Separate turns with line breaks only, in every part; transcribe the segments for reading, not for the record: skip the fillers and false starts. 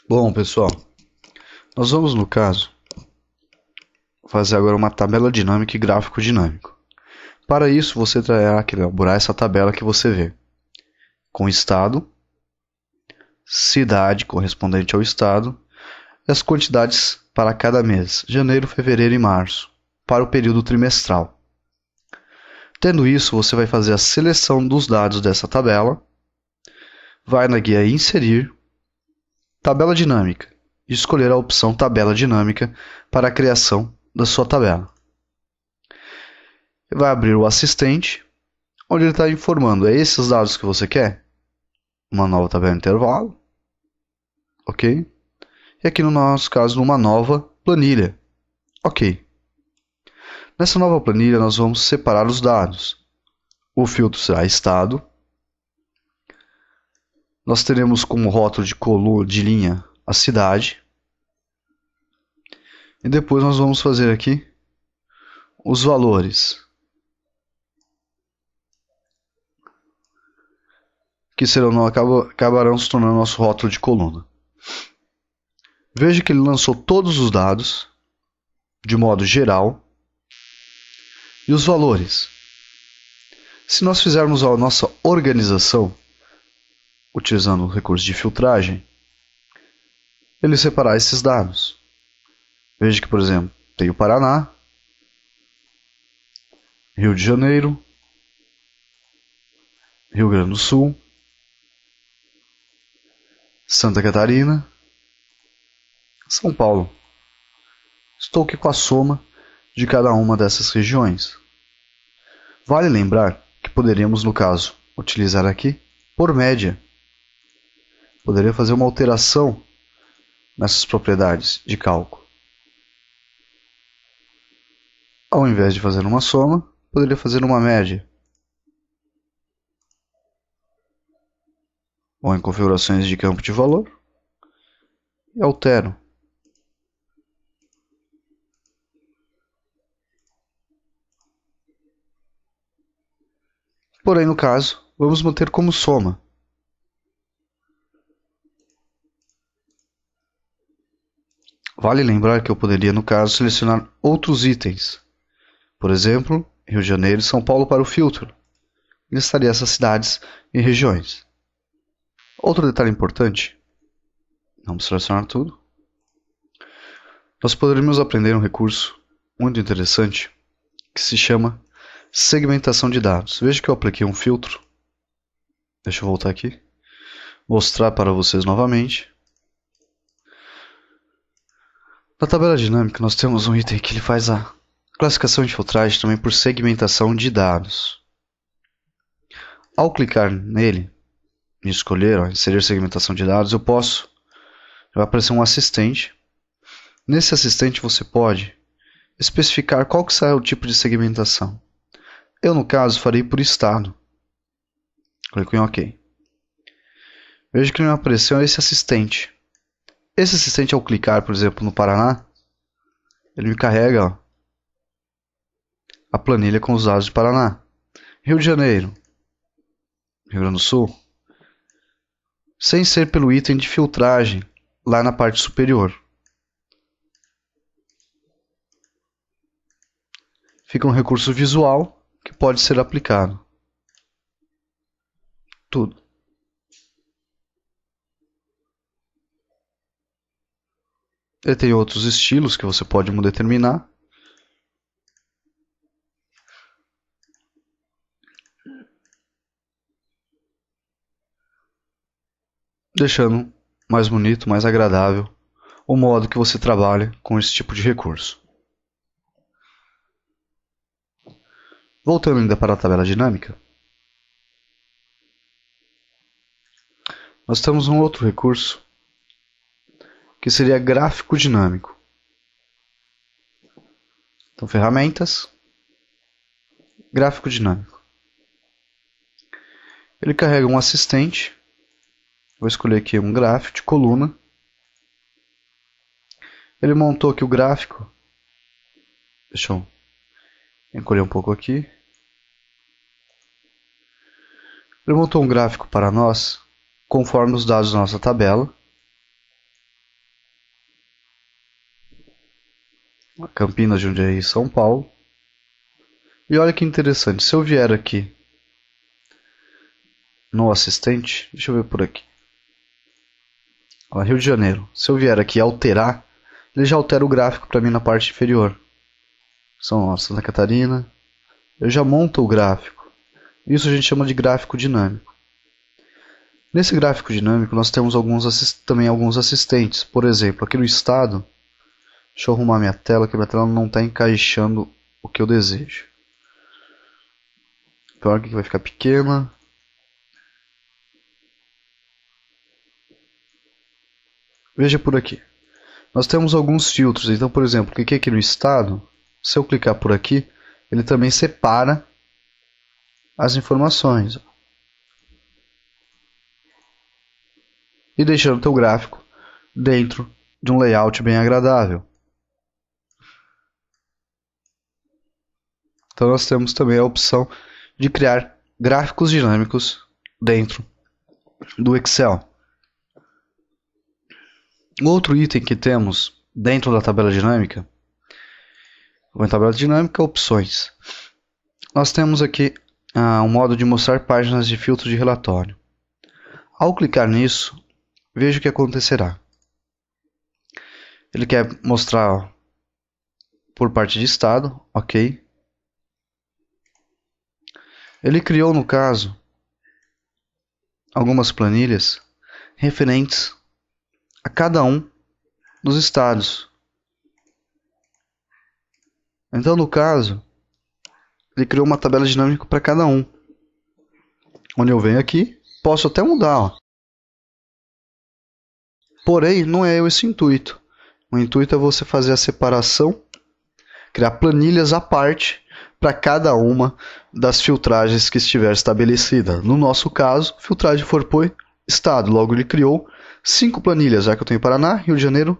Bom, pessoal, nós vamos, no caso, fazer agora uma tabela dinâmica e gráfico dinâmico. Para isso, você terá que elaborar essa tabela que você vê, com estado, cidade correspondente ao estado, e as quantidades para cada mês, janeiro, fevereiro e março, para o período trimestral. Tendo isso, você vai fazer a seleção dos dados dessa tabela, vai na guia Inserir, Tabela Dinâmica, e escolher a opção Tabela Dinâmica para a criação da sua tabela. Vai abrir o assistente, onde ele está informando: é esses dados que você quer? Uma nova tabela de intervalo, ok? E aqui no nosso caso, uma nova planilha, ok. Nessa nova planilha nós vamos separar os dados. O filtro será estado. Nós teremos como rótulo de coluna de linha a cidade. E depois nós vamos fazer aqui os valores, que acabarão se tornando nosso rótulo de coluna. Veja que ele lançou todos os dados de modo geral e os valores. Se nós fizermos a nossa organização utilizando o recurso de filtragem, ele separará esses dados. Veja que, por exemplo, tem o Paraná, Rio de Janeiro, Rio Grande do Sul, Santa Catarina, São Paulo. Estou aqui com a soma de cada uma dessas regiões. Vale lembrar que poderíamos, no caso, utilizar aqui por média. Poderia fazer uma alteração nessas propriedades de cálculo. Ao invés de fazer uma soma, poderia fazer uma média. Ou em configurações de campo de valor, e altero. Porém, no caso, vamos manter como soma. Vale lembrar que eu poderia, no caso, selecionar outros itens. Por exemplo, Rio de Janeiro e São Paulo para o filtro. Listaria essas cidades e regiões. Outro detalhe importante, vamos selecionar tudo. Nós poderíamos aprender um recurso muito interessante que se chama segmentação de dados. Veja que eu apliquei um filtro. Deixa eu voltar aqui. Mostrar para vocês novamente. Na tabela dinâmica nós temos um item que ele faz a classificação de filtragem também por segmentação de dados. Ao clicar nele e escolher inserir segmentação de dados, vai aparecer um assistente. Nesse assistente você pode especificar qual que será o tipo de segmentação. Eu, no caso, farei por estado. Clico em OK. Veja que me apareceu esse assistente. Esse assistente, ao clicar, por exemplo, no Paraná, ele me carrega a planilha com os dados de Paraná. Rio de Janeiro, Rio Grande do Sul, sem ser pelo item de filtragem, lá na parte superior. Fica um recurso visual que pode ser aplicado. Tudo. Ele tem outros estilos que você pode determinar. Deixando mais bonito, mais agradável o modo que você trabalha com esse tipo de recurso. Voltando ainda para a tabela dinâmica, nós temos um outro recurso que seria gráfico dinâmico. Então, ferramentas, gráfico dinâmico. Ele carrega um assistente. Vou escolher aqui um gráfico de coluna. Ele montou aqui o gráfico. Deixa eu encolher um pouco aqui. Ele montou um gráfico para nós, conforme os dados da nossa tabela. Campinas, Jundiaí e São Paulo. E olha que interessante, se eu vier aqui no assistente, deixa eu ver por aqui. Ó, Rio de Janeiro. Se eu vier aqui alterar, ele já altera o gráfico para mim na parte inferior. Santa Catarina. Eu já monto o gráfico. Isso a gente chama de gráfico dinâmico. Nesse gráfico dinâmico nós temos também alguns assistentes. Por exemplo, aqui no estado, deixa eu arrumar minha tela, que minha tela não está encaixando o que eu desejo. Pior que vai ficar pequena. Veja por aqui. Nós temos alguns filtros. Então, por exemplo, cliquei aqui no estado. Se eu clicar por aqui, ele também separa as informações. E deixando o teu gráfico dentro de um layout bem agradável. Então nós temos também a opção de criar gráficos dinâmicos dentro do Excel. Outro item que temos dentro da tabela dinâmica, opções. Nós temos aqui um modo de mostrar páginas de filtro de relatório. Ao clicar nisso, veja o que acontecerá. Ele quer mostrar por parte de estado, ok. Ele criou, no caso, algumas planilhas referentes a cada um dos estados. Então, no caso, ele criou uma tabela dinâmica para cada um. Onde eu venho aqui, posso até mudar. Ó. Porém, não é esse o intuito. O intuito é você fazer a separação, criar planilhas à parte para cada uma das filtragens que estiver estabelecida. No nosso caso, filtragem for por estado. Logo, ele criou 5 planilhas, já que eu tenho Paraná, Rio de Janeiro,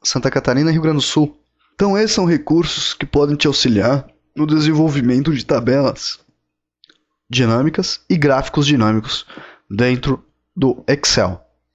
Santa Catarina e Rio Grande do Sul. Então esses são recursos que podem te auxiliar no desenvolvimento de tabelas dinâmicas e gráficos dinâmicos dentro do Excel.